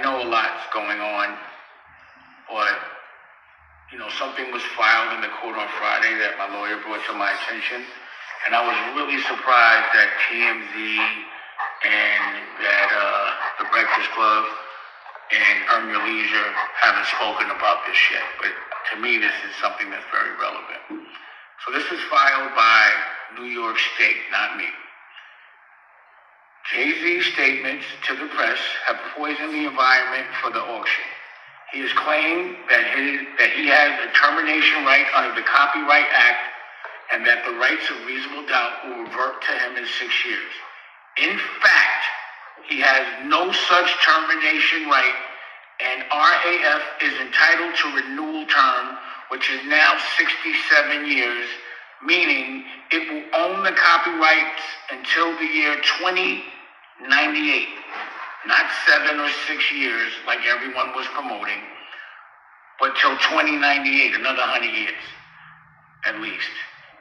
I know a lot's going on, but, something was filed in the court on Friday that my lawyer brought to my attention, and I was really surprised that TMZ and that the Breakfast Club and Earn Your Leisure haven't spoken about this yet, but to me, this is something that's very relevant. So this is filed by New York State, not me. Jay-Z's statements to the press have poisoned the environment for the auction. He has claimed that he has a termination right under the Copyright Act and that the rights of reasonable doubt will revert to him in 6 years. In fact, he has no such termination right, and RAF is entitled to renewal term, which is now 67 years, meaning it will own the copyrights until the year 2098, not 7 or 6 years like everyone was promoting, but till 2098, another 100 years at least.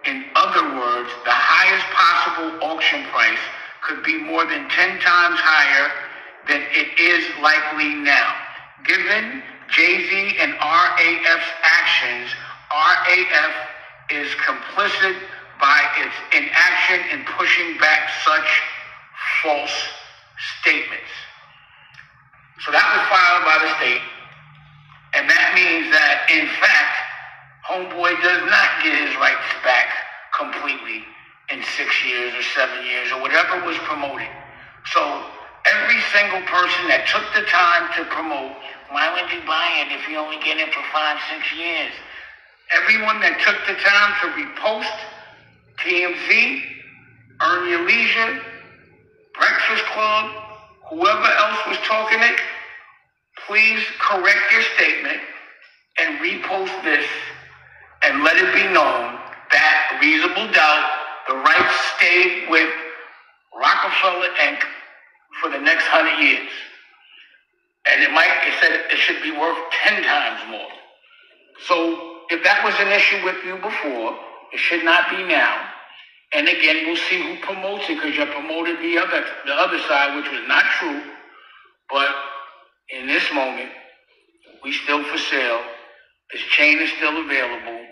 In other words, the highest possible auction price could be more than 10 times higher than it is likely now. Given Jay-Z and RAF's actions, RAF is complicit by its inaction in pushing back such false statements. So that was filed by the state, and that means that, in fact, Homeboy does not get his rights back completely in 6 years or 7 years or whatever was promoted. So every single person that took the time to promote, why would you buy it if you only get it for 5-6 years? Everyone that took the time to repost TMZ, Earn Your Leisure, Breakfast Club, whoever else was talking it, please correct your statement and repost this and let it be known that reasonable doubt, the rights stayed with Roc-a-fella Inc. for the next 100 years. And it said it should be worth 10 times more. So if that was an issue with you before, it should not be now. And again, we'll see who promotes it, because you promoted the other side, which was not true. But in this moment, we still for sale. This chain is still available.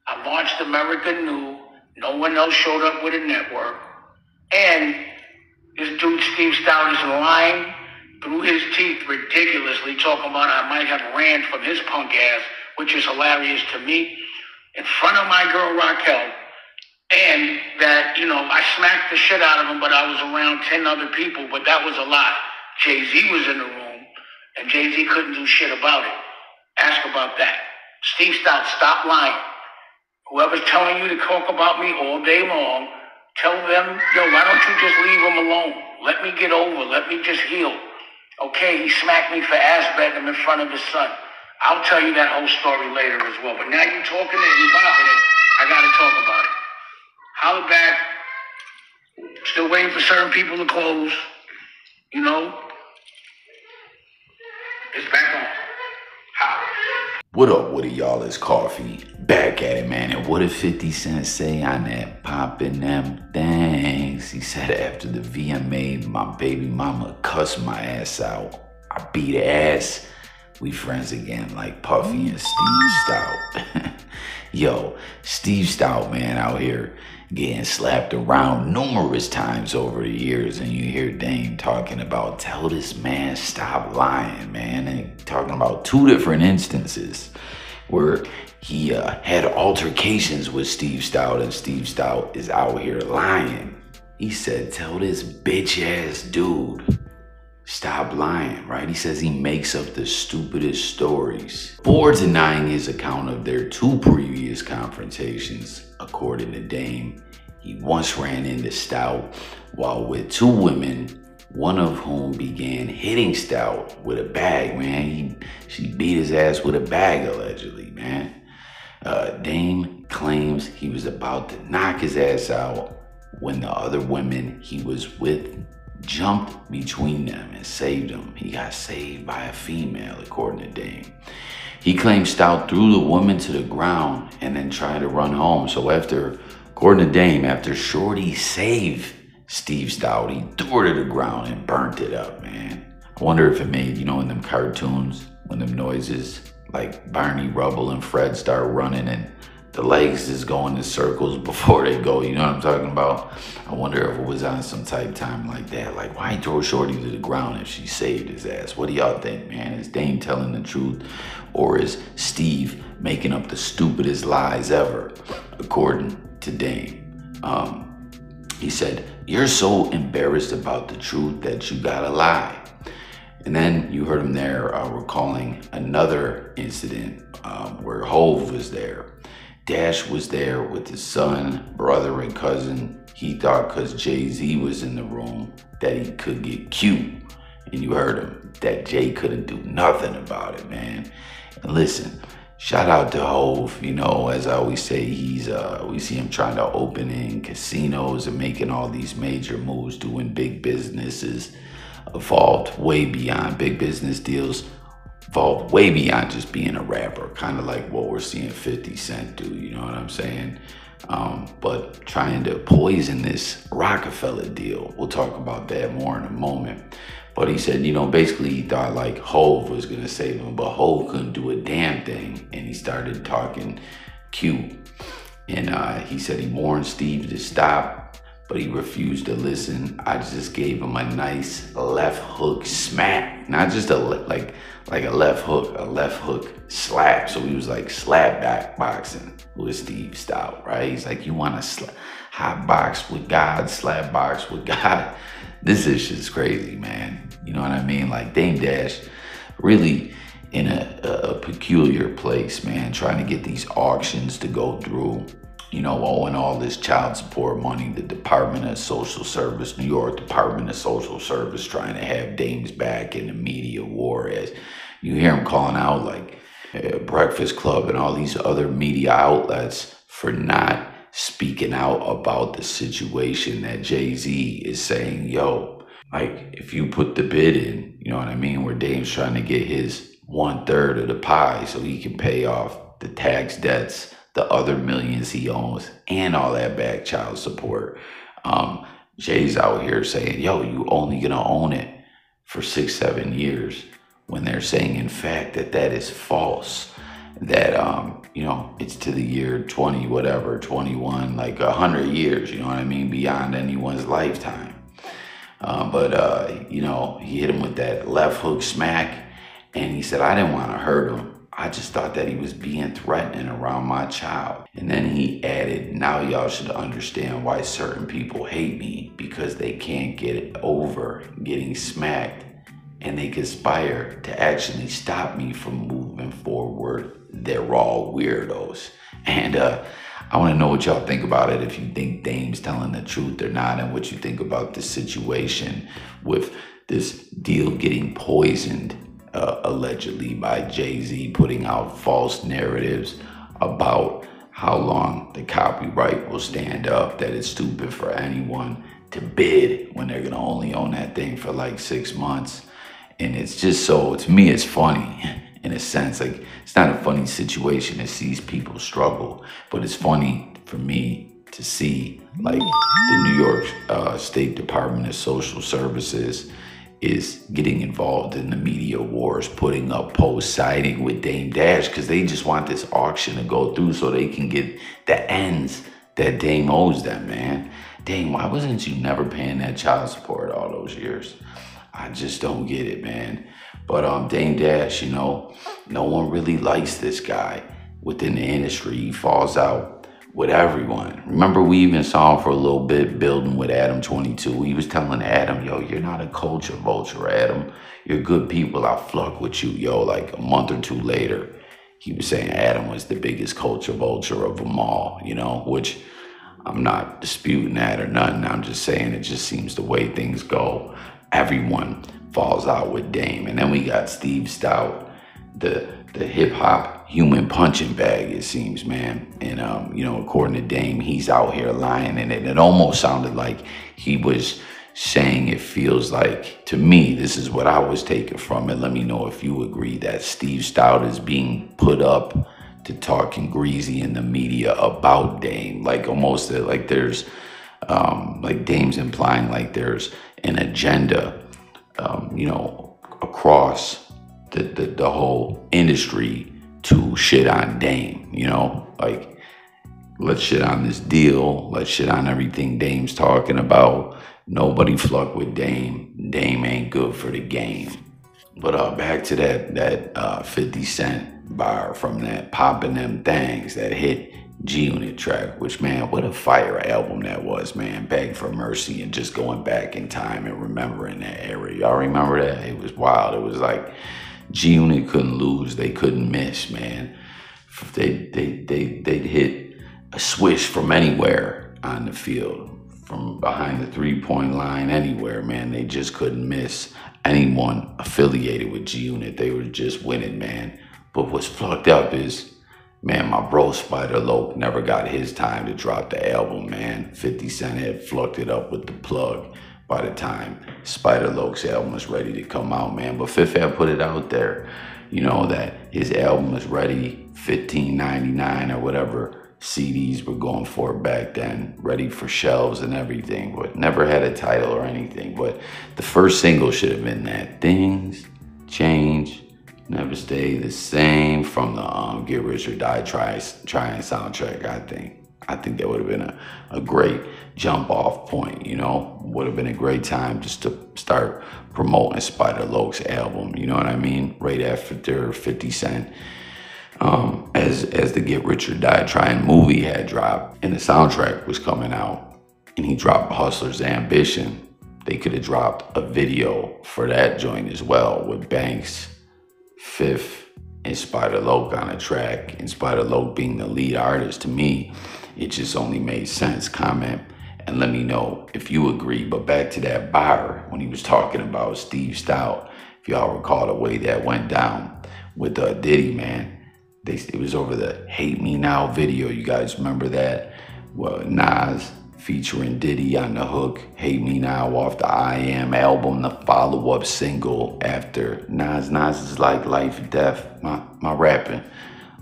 I launched America New. No one else showed up with a network. And this dude, Steve Stout, is lying through his teeth ridiculously, talking about I might have ran from his punk ass, which is hilarious to me, in front of my girl Raquel. And that, I smacked the shit out of him, but I was around 10 other people, but that was a lie. Jay-Z was in the room, and Jay-Z couldn't do shit about it. Ask about that. Steve Stout, stop lying. Whoever's telling you to talk about me all day long, tell them, why don't you just leave him alone? Let me get over. Let me just heal. Okay, he smacked me for ass begging him in front of his son. I'll tell you that whole story later as well. But now you're talking it and you're bopping it, I got to talk about it. Holla back. Still waiting for certain people to close. It's back on. Holla. What up with it, y'all? It's Coffee. Back at it, man. And what did 50 Cent say on that poppin' them things? He said after the VMA, my baby mama cussed my ass out. I beat ass. We friends again like Puffy and Steve Stout. Yo, Steve Stout, man, out here getting slapped around numerous times over the years, and you hear Dame talking about, tell this man stop lying, man, and talking about 2 different instances where he had altercations with Steve Stout, and Steve Stout is out here lying. He said, tell this bitch ass dude stop lying, right? He says he makes up the stupidest stories. For denying his account of their 2 previous confrontations, according to Dame, he once ran into Stout while with 2 women, one of whom began hitting Stout with a bag, man. She beat his ass with a bag, allegedly, man. Dame claims he was about to knock his ass out when the other women he was with jumped between them and saved him. He got saved by a female, according to Dame. He claimed Stout threw the woman to the ground and then tried to run home. So according to Dame, after Shorty saved Steve Stout, he threw her to the ground and burnt it up, man. I wonder if it made, you know, in them cartoons, when them noises like Barney Rubble and Fred start running and the legs just go in circles before they go, you know what I'm talking about? I wonder if it was on some type time like that. Like, why throw Shorty to the ground if she saved his ass? What do y'all think, man? Is Dame telling the truth, or is Steve making up the stupidest lies ever, according to Dame? He said, "You're so embarrassed about the truth that you gotta lie." And then you heard him there recalling another incident where Hove was there. Dash was there with his son, brother, and cousin. He thought because Jay-Z was in the room that he could get cute. And you heard him that Jay couldn't do nothing about it, man. And listen, shout out to Hove. You know, as I always say, we see him trying to open in casinos and making all these major moves, doing big businesses, evolved way beyond big business deals, evolved way beyond just being a rapper, kind of like what we're seeing 50 Cent do, you know what I'm saying? But trying to poison this Roc-a-fella deal. We'll talk about that more in a moment. But he said, you know, basically he thought like Hove was gonna save him, but Hove couldn't do a damn thing. And he started talking cute. And he said he warned Steve to stop, but he refused to listen. I just gave him a nice left hook smack. Not just a like a left hook slap. So he was like slap back boxing with Steve Stout, right? He's like, you want to hot box with God, slap box with God. This is just crazy, man. You know what I mean? Like Dame Dash really in a peculiar place, man, trying to get these auctions to go through, you know, owing all this child support money, the Department of Social Service, New York Department of Social Service trying to have Dame's back in the media war. As you hear him calling out like Breakfast Club and all these other media outlets for not speaking out about the situation that Jay-Z is saying, yo, like if you put the bid in, you know what I mean, where Dame's trying to get his 1/3 of the pie so he can pay off the tax debts, the other millions he owns, and all that back child support. Jay's out here saying, yo, you only gonna own it for 6-7 years, when they're saying, in fact, that is false. That, you know, it's to the year 20, whatever, 21, like 100 years, you know what I mean, beyond anyone's lifetime. You know, he hit him with that left hook smack, and he said, I didn't want to hurt him. I just thought that he was being threatening around my child. And then he added, now y'all should understand why certain people hate me, because they can't get over getting smacked, and they conspire to actually stop me from moving forward. They're all weirdos. And I want to know what y'all think about it, if you think Dame's telling the truth or not, and what you think about this situation with this deal getting poisoned, allegedly by Jay-Z, putting out false narratives about how long the copyright will stand up, that it's stupid for anyone to bid when they're gonna only own that thing for like 6 months. And it's just so, to me, it's funny in a sense. Like, it's not a funny situation to see people struggle, but it's funny for me to see like the New York State Department of Social Services is getting involved in the media wars, putting up posts siding with Dame Dash, because they just want this auction to go through so they can get the ends that Dame owes them, man. Dame, why wasn't you never paying that child support all those years? I just don't get it, man. But Dame Dash, you know, no one really likes this guy within the industry. He falls out with everyone. Remember, we even saw him for a little bit building with Adam 22. He was telling Adam, yo, you're not a culture vulture, Adam. You're good people. I fuck with you, yo. Like a month or two later, he was saying Adam was the biggest culture vulture of them all, you know, which I'm not disputing that or nothing. I'm just saying it just seems the way things go. Everyone falls out with Dame. And then we got Steve Stout, the hip hop human punching bag, it seems, man. And, you know, according to Dame, he's out here lying. And it almost sounded like he was saying, it feels like, to me, this is what I was taking from it. Let me know if you agree, that Steve Stout is being put up to talking greasy in the media about Dame. Like almost like there's, like Dame's implying like there's an agenda, you know, across the whole industry to shit on Dame, you know? Like, let's shit on this deal. Let's shit on everything Dame's talking about. Nobody fuck with Dame. Dame ain't good for the game. But back to that 50 Cent bar from that Poppin' Them Things, that hit G-Unit track, which, man, what a fire album that was, man. Beg for Mercy, and just going back in time and remembering that era. Y'all remember that? It was wild. It was like G-Unit couldn't lose. They couldn't miss, man. They'd hit a swish from anywhere on the field, from behind the three-point line, anywhere, man. They just couldn't miss anyone affiliated with G-Unit. They were just winning, man. But what's fucked up is, man, my bro Spider Loc never got his time to drop the album, man. 50 Cent had fucked it up with the plug by the time Spider Loc's album was ready to come out, man. But Fifth had put it out there, you know, that his album was ready, $15.99 or whatever CDs were going for back then, ready for shelves and everything, but never had a title or anything. But the first single should have been that Things Change, Never Stay the Same, from the Get Rich or Die Trying soundtrack. I think that would have been a great jump off point, you know. Would have been a great time just to start promoting Spider Loc's album, you know what I mean? Right after 50 Cent, as the Get Rich or Die Trying movie had dropped and the soundtrack was coming out, and he dropped Hustler's Ambition. They could have dropped a video for that joint as well, with Banks, Fifth, and Spider Loc on a track, and Spider Loc being the lead artist. To me, it just only made sense. Comment and let me know if you agree. But back to that bar when he was talking about Steve Stout, if y'all recall the way that went down with Diddy, man. It was over the Hate Me Now video. You guys remember that? Well, Nas featuring Diddy on the hook, Hate Me Now, off the I Am album, the follow-up single after Nas is like life and death. My rapping,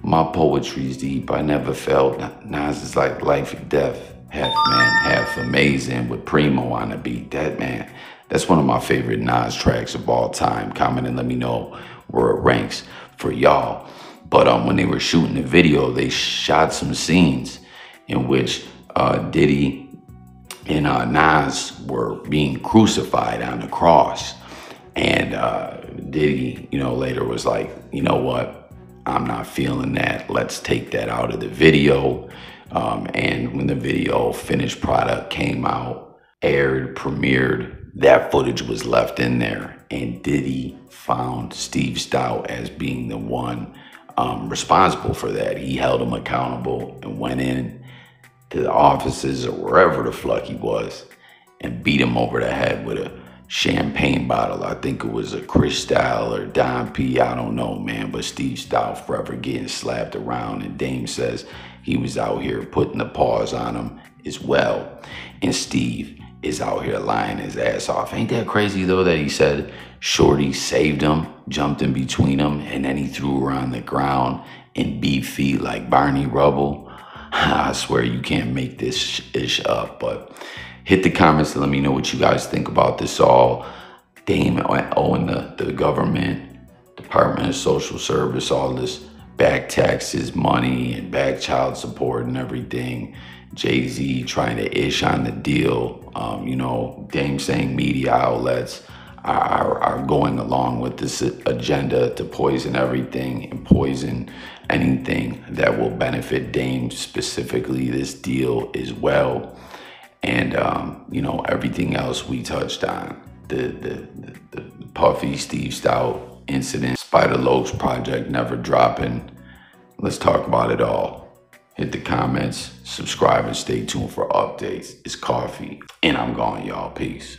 my poetry's deep. I never felt Nas is like life and death. Half man, half amazing, with Primo on the beat. That, man, that's one of my favorite Nas tracks of all time. Comment and let me know where it ranks for y'all. But when they were shooting the video, they shot some scenes in which Diddy and Nas were being crucified on the cross. And Diddy, you know, later was like, you know what? I'm not feeling that. Let's take that out of the video. And when the video finished product came out, aired, premiered, that footage was left in there. And Diddy found Steve Stout as being the one responsible for that. He held him accountable and went in to the offices or wherever the fuck he was and beat him over the head with a champagne bottle. I think it was a Cristal or Don P. I don't know, man. But Steve Stout forever getting slapped around. And Dame says he was out here putting the paws on him as well. And Steve is out here lying his ass off. Ain't that crazy, though, that he said Shorty saved him, jumped in between them, and then he threw her on the ground and beat feet like Barney Rubble? I swear you can't make this ish up. But hit the comments to let me know what you guys think about this all. Dame owing the government, Department of Social Service, all this back taxes money and back child support and everything. Jay-Z trying to ish on the deal. You know, Dame saying media outlets are going along with this agenda to poison everything and poison anything that will benefit Dame, specifically this deal as well. And you know, everything else we touched on, the Puffy Steve Stout incident, Spider Loc's project never dropping. Let's talk about it all. Hit the comments, subscribe, and stay tuned for updates. It's Coffee, and I'm gone, y'all. Peace.